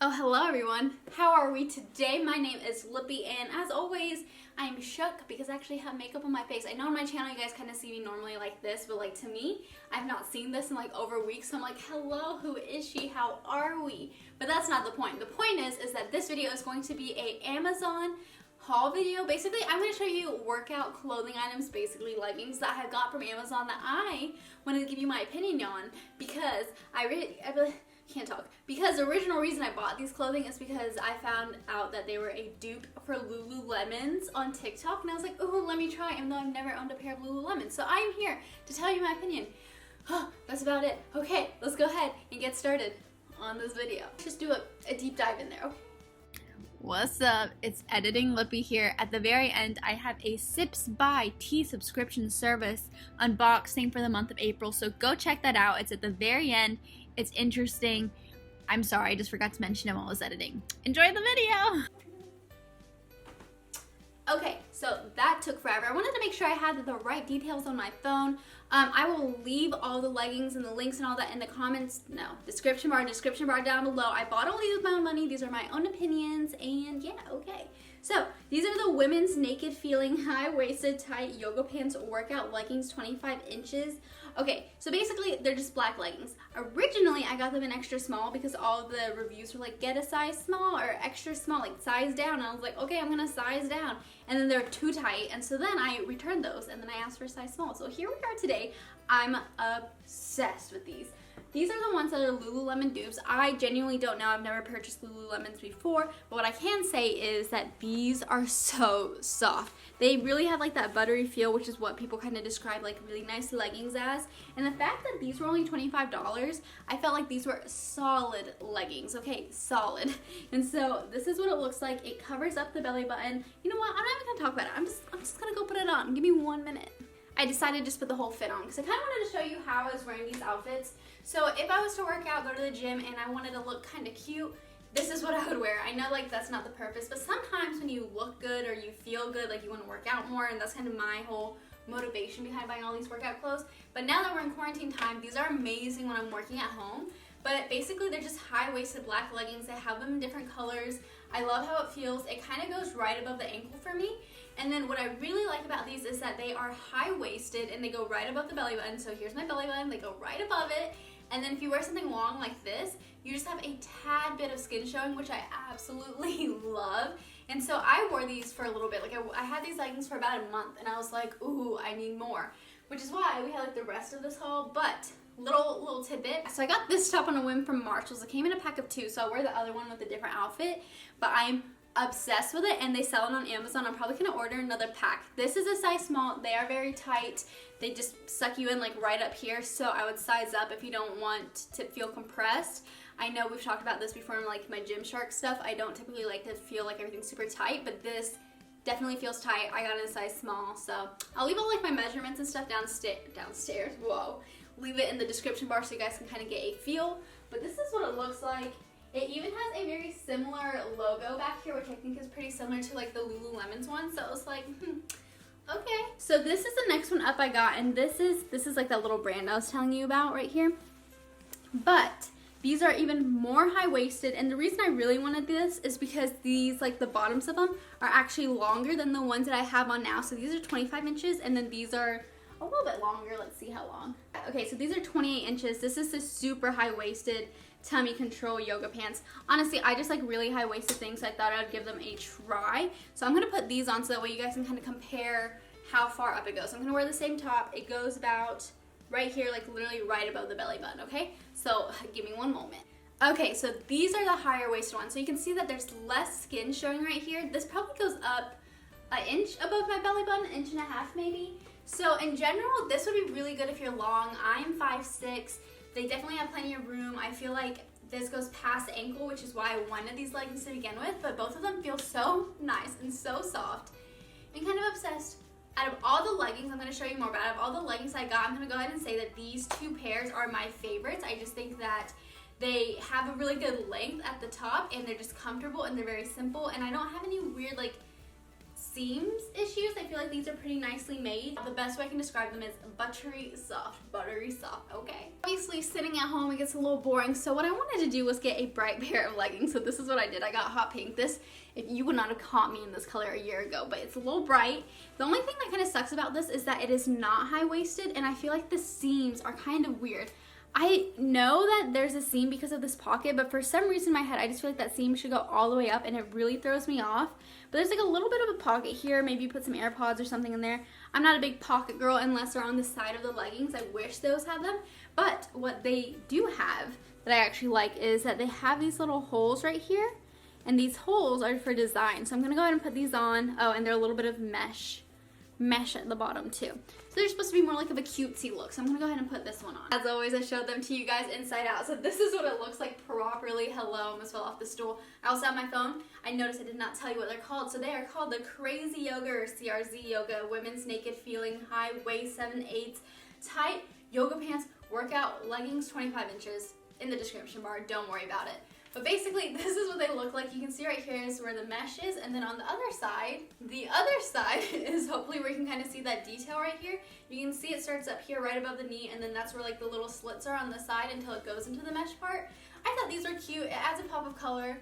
Oh, hello everyone. How are we today? My name is Lippy, and as always, I am shook because I actually have makeup on my face. I know on my channel you guys kind of see me normally like this, but like to me, I've not seen this in like over weeks, so I'm like, hello, who is she? How are we? But that's not the point. The point is that this video is going to be a Amazon haul video. Basically, I'm going to show you workout clothing items, basically leggings that I got from Amazon that I wanted to give you my opinion on because I really can't talk. Because the original reason I bought these clothing is because I found out that they were a dupe for Lululemons on TikTok, and I was like, oh, let me try, even though I've never owned a pair of Lululemons. So I'm here to tell you my opinion. That's about it. Okay, let's go ahead and get started on this video. Just do a deep dive in there, okay? What's up? It's Editing Lippy here. At the very end, I have a SIPS by tea subscription service unboxing for the month of April, so go check that out. It's at the very end. It's interesting. I'm sorry, I just forgot to mention it while I was editing. Enjoy the video! Okay, so that took forever. I wanted to make sure I had the right details on my phone. I will leave all the leggings and the links and all that in the description bar down below. I bought all these with my own money. These are my own opinions, and yeah, okay. So, these are the women's naked feeling high-waisted tight yoga pants workout leggings, 25 inches. Okay, so basically, they're just black leggings. Originally, I got them in extra small because all the reviews were like, get a size small or extra small, like size down. And I was like, okay, I'm gonna size down. And then they're too tight, and so then I returned those, and then I asked for a size small. So here we are today. I'm obsessed with these. These are the ones that are Lululemon dupes. I genuinely don't know. I've never purchased Lululemons before, but what I can say is that these are so soft. They really have like that buttery feel, which is what people kind of describe like really nice leggings as. And the fact that these were only $25, I felt like these were solid leggings, okay? Solid. And so this is what it looks like. It covers up the belly button. You know what? I'm not even gonna talk about it. I'm just gonna go put it on. Give me 1 minute. I decided to just put the whole fit on because I kind of wanted to show you how I was wearing these outfits. So if I was to work out, go to the gym, and I wanted to look kind of cute, this is what I would wear. I know like that's not the purpose, but sometimes when you look good or you feel good, like you want to work out more, and that's kind of my whole motivation behind buying all these workout clothes. But now that we're in quarantine time, these are amazing when I'm working at home. But basically they're just high-waisted black leggings. They have them in different colors. I love how it feels. It kind of goes right above the ankle for me. And then what I really like about these is that they are high-waisted and they go right above the belly button. So here's my belly button. They go right above it. And then if you wear something long like this, you just have a tad bit of skin showing, which I absolutely love. And so I wore these for a little bit. Like I had these leggings for about a month, and I was like, ooh, I need more. Which is why we had like the rest of this haul. But little tidbit. So I got this top on a whim from Marshalls. It came in a pack of 2, so I'll wear the other one with a different outfit. But I'm obsessed with it, and they sell it on Amazon. I'm probably gonna order another pack. This is a size small. They are very tight. They just suck you in like right up here, so I would size up if you don't want to feel compressed. I know we've talked about this before in like my Gymshark stuff. I don't typically like to feel like everything's super tight, but this definitely feels tight. I got it in a size small, so I'll leave all like my measurements and stuff downstairs. Whoa. Leave it in the description bar so you guys can kind of get a feel. But this is what it looks like. It even has a very similar logo back here, which I think is pretty similar to like the Lululemon's one. So it was like, okay. So this is the next one up I got, and this is like that little brand I was telling you about right here. But these are even more high-waisted, and the reason I really wanted this is because these, like the bottoms of them, are actually longer than the ones that I have on now. So these are 25 inches, and then these are a little bit longer. Let's see how long. Okay, so these are 28 inches. This is the super high-waisted tummy control yoga pants. Honestly, I just like really high-waisted things, so I thought I'd give them a try. So I'm gonna put these on so that way you guys can kind of compare how far up it goes. So I'm gonna wear the same top. It goes about right here, like literally right above the belly button, okay? So give me 1 moment. Okay, so these are the higher waisted ones. So you can see that there's less skin showing right here. This probably goes up an inch above my belly button, 1.5 inches maybe. So in general, this would be really good if you're long. I'm 5'6". They definitely have plenty of room. I feel like this goes past the ankle, which is why I wanted these leggings to begin with, but both of them feel so nice and so soft. I'm kind of obsessed. Out of all the leggings, I'm going to show you more, but out of all the leggings I got, I'm going to go ahead and say that these 2 pairs are my favorites. I just think that they have a really good length at the top, and they're just comfortable, and they're very simple, and I don't have any weird like seams issues. I feel like these are pretty nicely made. The best way I can describe them is buttery soft, okay? Obviously, sitting at home, it gets a little boring, so what I wanted to do was get a bright pair of leggings. So this is what I did. I got hot pink. This, if you would not have caught me in this color a year ago, but it's a little bright. The only thing that kind of sucks about this is that it is not high-waisted, and I feel like the seams are kind of weird. I know that there's a seam because of this pocket, but for some reason in my head, I just feel like that seam should go all the way up, and it really throws me off. But there's like a little bit of a pocket here. Maybe put some AirPods or something in there. I'm not a big pocket girl unless they're on the side of the leggings. I wish those had them. But what they do have that I actually like is that they have these little holes right here, and these holes are for design. So I'm gonna go ahead and put these on. Oh, and they're a little bit of mesh at the bottom too. So they're supposed to be more like of a cutesy look. So I'm gonna go ahead and put this one on. As always, I showed them to you guys inside out. So this is what it looks like properly. Hello, almost fell off the stool. I also have my phone. I noticed I did not tell you what they're called. So they are called the Crazy Yoga or CRZ Yoga Women's Naked Feeling High Waist 7/8 Tight Yoga Pants Workout Leggings 25 inches in the description bar. Don't worry about it. But basically, this is what they look like. You can see right here is where the mesh is, and then on the other side is hopefully where you can kind of see that detail right here. You can see it starts up here right above the knee, and then that's where like the little slits are on the side until it goes into the mesh part. I thought these were cute. It adds a pop of color.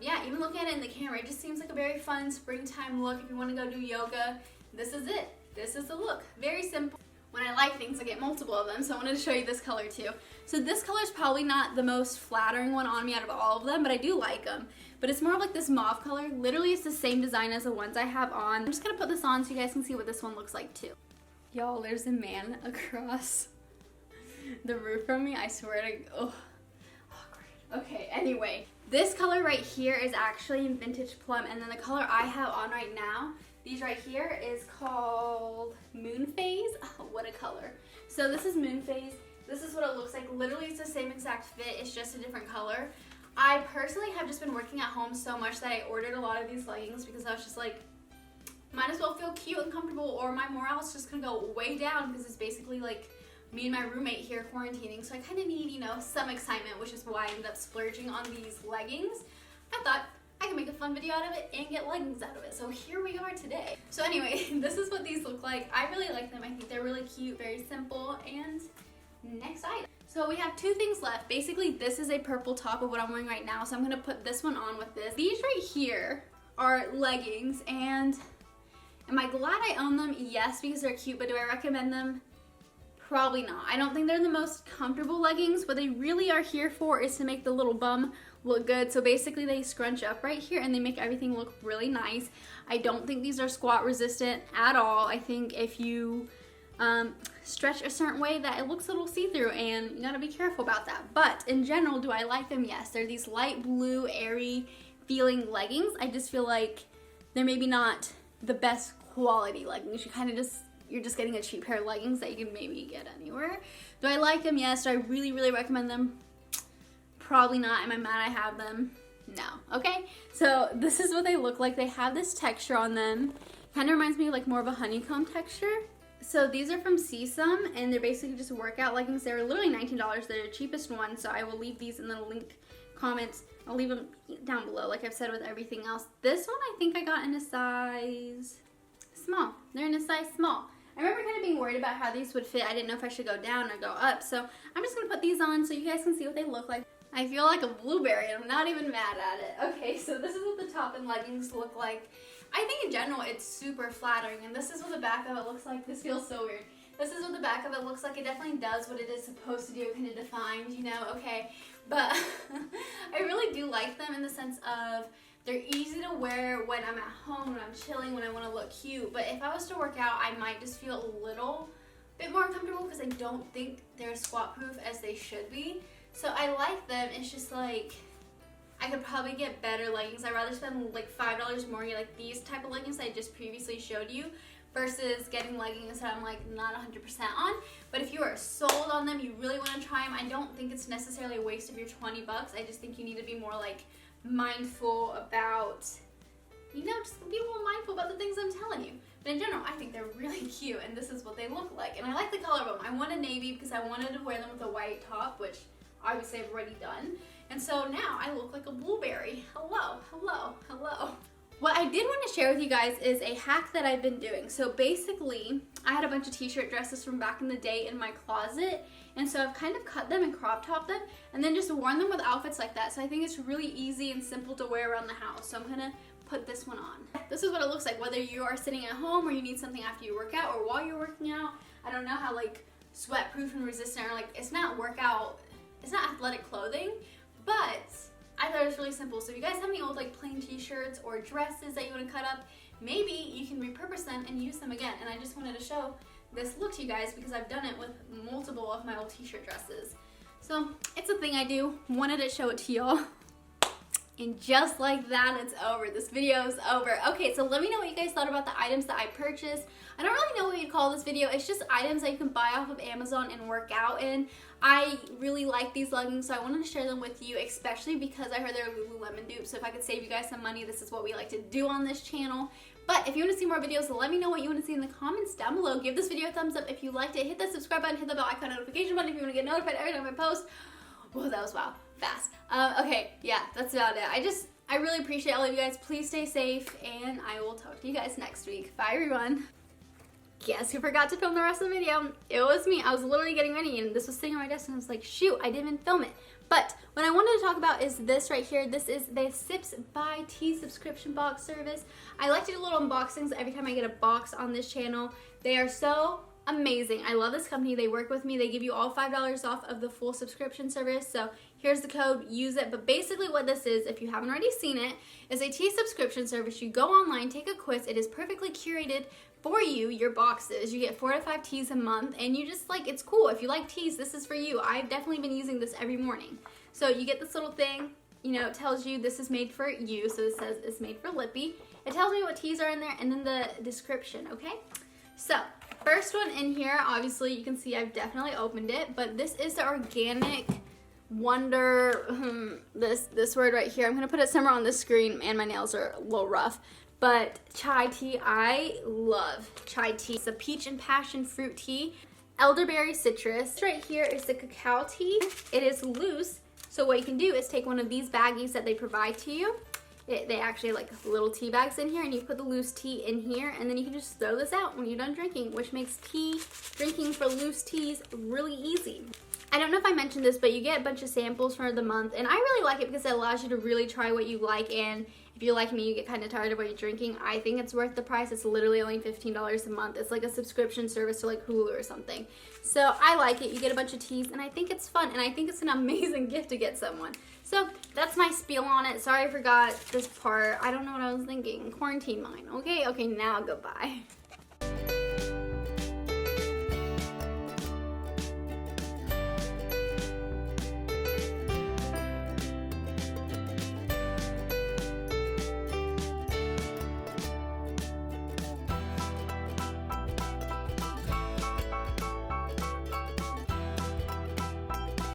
Yeah, even looking at it in the camera, it just seems like a very fun springtime look. If you want to go do yoga, this is it. This is the look. Very simple. When I like things, I get multiple of them, so I wanted to show you this color too. So this color is probably not the most flattering one on me out of all of them, but I do like them. But it's more of like this mauve color. Literally, it's the same design as the ones I have on. I'm just gonna put this on so you guys can see what this one looks like too. Y'all, there's a man across the roof from me. I swear to, oh, awkward. Okay, anyway. This color right here is actually in Vintage Plum, and then the color I have on right now, these right here, is called Moon Phase. Oh, what a color. So this is Moon Phase. This is what it looks like. Literally, it's the same exact fit. It's just a different color. I personally have just been working at home so much that I ordered a lot of these leggings because I was just like, might as well feel cute and comfortable, or my morale's just gonna go way down because it's basically like me and my roommate here quarantining. So I kind of need, you know, some excitement, which is why I ended up splurging on these leggings. I thought I can make a fun video out of it and get leggings out of it. So here we are today. So anyway, this is what these look like. I really like them. I think they're really cute, very simple, and next item. So we have two things left. Basically, this is a purple top of what I'm wearing right now, so I'm gonna put this one on with this. These right here are leggings, and am I glad I own them? Yes, because they're cute, but do I recommend them? Probably not. I don't think they're the most comfortable leggings. What they really are here for is to make the little bum look good. So basically they scrunch up right here and they make everything look really nice. I don't think these are squat resistant at all. I think if you stretch a certain way that it looks a little see-through, and you gotta be careful about that. But in general, do I like them? Yes. They're these light blue, airy feeling leggings. I just feel like they're maybe not the best quality leggings. You're just getting a cheap pair of leggings that you can maybe get anywhere. Do I like them? Yes. Do I really, really recommend them? Probably not. Am I mad I have them? No. Okay, so this is what they look like. They have this texture on them. Kind of reminds me of like more of a honeycomb texture. So these are from SIPS, and they're basically just workout leggings. They're literally $19. They're the cheapest one, so I will leave these in the link comments. I'll leave them down below like I've said with everything else. This one I think I got in a size small. They're in a size small. I remember kind of being worried about how these would fit. I didn't know if I should go down or go up, so I'm just going to put these on so you guys can see what they look like. I feel like a blueberry, and I'm not even mad at it. Okay, so this is what the top and leggings look like. I think in general it's super flattering, and this is what the back of it looks like. This feels so weird. This is what the back of it looks like. It definitely does what it is supposed to do, kind of defined, you know, okay. But I really do like them in the sense of they're easy to wear when I'm at home, when I'm chilling, when I want to look cute. But if I was to work out, I might just feel a little bit more comfortable because I don't think they're as squat proof as they should be. So I like them. It's just like I could probably get better leggings. I'd rather spend like $5 more, like these type of leggings I just previously showed you, versus getting leggings that I'm like not 100% on. But if you are sold on them, you really want to try them, I don't think it's necessarily a waste of your 20 bucks. I just think you need to be more like mindful about, you know, just be more mindful about the things I'm telling you. But in general, I think they're really cute, and this is what they look like. And I like the color of them. I wanted navy because I wanted to wear them with a white top, which obviously I've already done. And so now I look like a blueberry. Hello, hello, hello. What I did want to share with you guys is a hack that I've been doing. So basically, I had a bunch of t-shirt dresses from back in the day in my closet, and so I've kind of cut them and crop topped them and then just worn them with outfits like that. So I think it's really easy and simple to wear around the house. So I'm gonna put this one on. This is what it looks like, whether you are sitting at home or you need something after you work out or while you're working out. I don't know how like sweat proof and resistant, or like it's not workout, it's not athletic clothing, but I thought it was really simple. So if you guys have any old like plain t-shirts or dresses that you want to cut up, maybe you can repurpose them and use them again. And I just wanted to show this look to you guys because I've done it with multiple of my old t-shirt dresses. So it's a thing I do. Wanted to show it to y'all. And just like that, it's over. This video is over. Okay, so let me know what you guys thought about the items that I purchased. I don't really know what you'd call this video. It's just items that you can buy off of Amazon and work out in. I really like these leggings, so I wanted to share them with you, especially because I heard they're Lululemon dupes. So if I could save you guys some money, this is what we like to do on this channel. But if you want to see more videos, let me know what you want to see in the comments down below. Give this video a thumbs up if you liked it. Hit that subscribe button, hit the bell icon notification button if you want to get notified every time I post. Whoa, that was fast. Okay, yeah, that's about it. I really appreciate all of you guys. Please stay safe, and I will talk to you guys next week. Bye, everyone. Guess who forgot to film the rest of the video? It was me. I was literally getting ready, and this was sitting on my desk, and I was like, shoot, I didn't even film it. But what I wanted to talk about is this right here. This is the SIPS by Tea subscription box service. I like to do little unboxings every time I get a box on this channel. They are so amazing. I love this company. They work with me. They give you all $5 off of the full subscription service. So here's the code. Use it. But basically what this is, if you haven't already seen it, is a tea subscription service. You go online, take a quiz. It is perfectly curated for you, your boxes. You get 4 to 5 teas a month, and you just like, it's cool. If you like teas, this is for you. I've definitely been using this every morning. So you get this little thing, you know, it tells you this is made for you. So it says it's made for Lippy. It tells me what teas are in there and then the description, okay? So first one in here, obviously you can see I've definitely opened it, but this is the Organic Wonder, this word right here. I'm gonna put it somewhere on the screen, and my nails are a little rough. But chai tea, I love chai tea. It's a peach and passion fruit tea, elderberry citrus. Right here is the cacao tea. It is loose, so what you can do is take one of these baggies that they provide to you. They actually have like little tea bags in here, and you put the loose tea in here, and then you can just throw this out when you're done drinking, which makes drinking for loose teas really easy. I don't know if I mentioned this, but you get a bunch of samples for the month, and I really like it because it allows you to really try what you like, and if you're like me, you get kind of tired of what you're drinking, I think it's worth the price. It's literally only $15 a month. It's like a subscription service to like Hulu or something. So I like it. You get a bunch of teas, and I think it's fun, and I think it's an amazing gift to get someone. So that's my spiel on it. Sorry I forgot this part. I don't know what I was thinking. Quarantine mine. Okay, now goodbye.